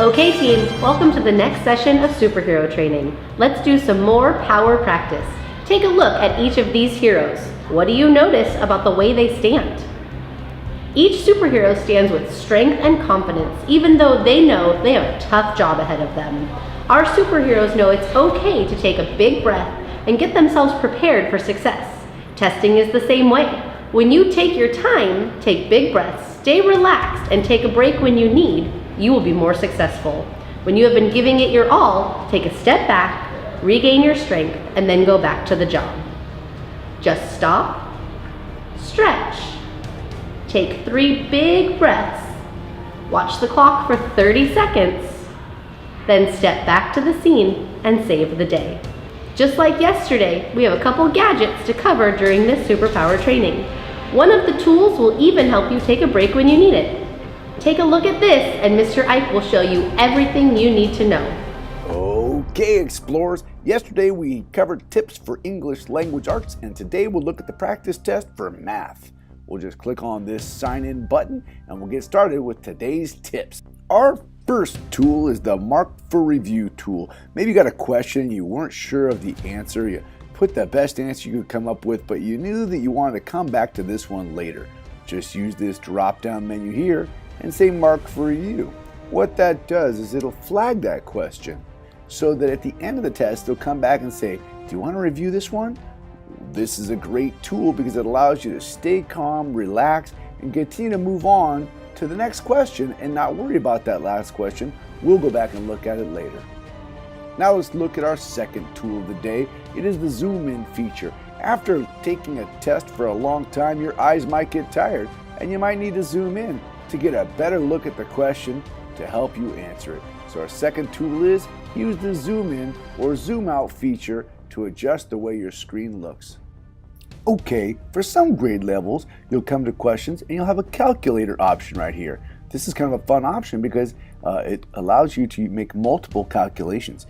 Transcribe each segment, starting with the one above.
Okay team, welcome to the next session of superhero training. Let's do some more power practice. Take a look at each of these heroes. What do you notice about the way they stand? Each superhero stands with strength and confidence, even though they know they have a tough job ahead of them. Our superheroes know it's okay to take a big breath and get themselves prepared for success. Testing is the same way. When you take your time, take big breaths, stay relaxed, and take a break when you need, you will be more successful. When you have been giving it your all, take a step back, regain your strength, and then go back to the job. Just stop, stretch, take 3 big breaths, watch the clock for 30 seconds, then step back to the scene and save the day. Just like yesterday, we have a couple gadgets to cover during this superpower training. One of the tools will even help you take a break when you need it. Take a look at this and Mr. Ike will show you everything you need to know. Okay, explorers. Yesterday we covered tips for English language arts, and today we'll look at the practice test for math. We'll just click on this sign in button and we'll get started with today's tips. Our first tool is the Mark for Review tool. Maybe you got a question, you weren't sure of the answer, you put the best answer you could come up with, but you knew that you wanted to come back to this one later. Just use this drop down menu here and say Mark for Review. What that does is it'll flag that question so that at the end of the test they'll come back and say, do you want to review this one? This is a great tool because it allows you to stay calm, relax, and continue to move on to the next question and not worry about that last question. We'll go back and look at it later. Now let's look at our second tool of the day. It is the zoom in feature. After taking a test for a long time, your eyes might get tired and you might need to zoom in to get a better look at the question to help you answer it. So our second tool is use the zoom in or zoom out feature to adjust the way your screen looks. Okay, for some grade levels, you'll come to questions and you'll have a calculator option right here. This is kind of a fun option because it allows you to make multiple calculations.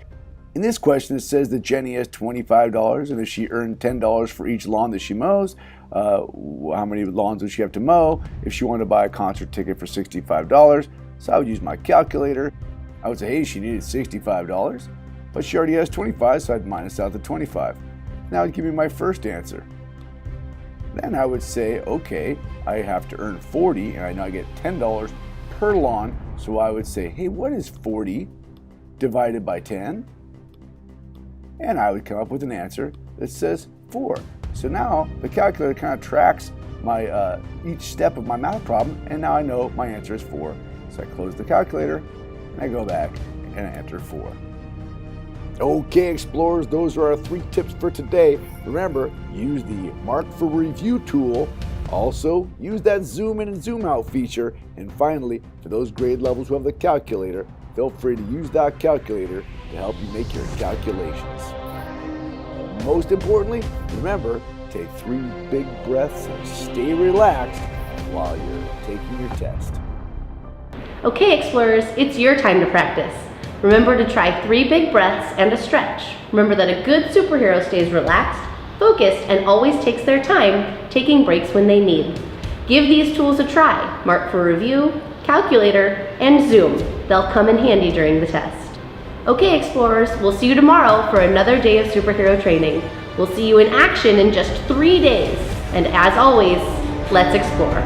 In this question, it says that Jenny has $25 and if she earned $10 for each lawn that she mows, how many lawns would she have to mow if she wanted to buy a concert ticket for $65? So I would use my calculator. I would say, hey, she needed $65, but she already has 25, so I'd minus out the 25. Now it'd give me my first answer. Then I would say, okay, I have to earn 40, and I know I get $10 per lawn, so I would say, hey, what is 40 divided by 10? And I would come up with an answer that says 4. So now the calculator kind of tracks my each step of my math problem, and now I know my answer is 4. So I close the calculator, and I go back and I enter 4. Okay, explorers, those are our 3 tips for today. Remember, use the Mark for Review tool. Also, use that zoom in and zoom out feature. And finally, for those grade levels who have the calculator, feel free to use that calculator to help you make your calculations. Most importantly, remember, take 3 big breaths and stay relaxed while you're taking your test. Okay explorers, it's your time to practice. Remember to try 3 big breaths and a stretch. Remember that a good superhero stays relaxed, focused, and always takes their time, taking breaks when they need. Give these tools a try. Mark for Review, calculator, and zoom. They'll come in handy during the test. Okay explorers, we'll see you tomorrow for another day of superhero training. We'll see you in action in just 3 days. And as always, let's explore.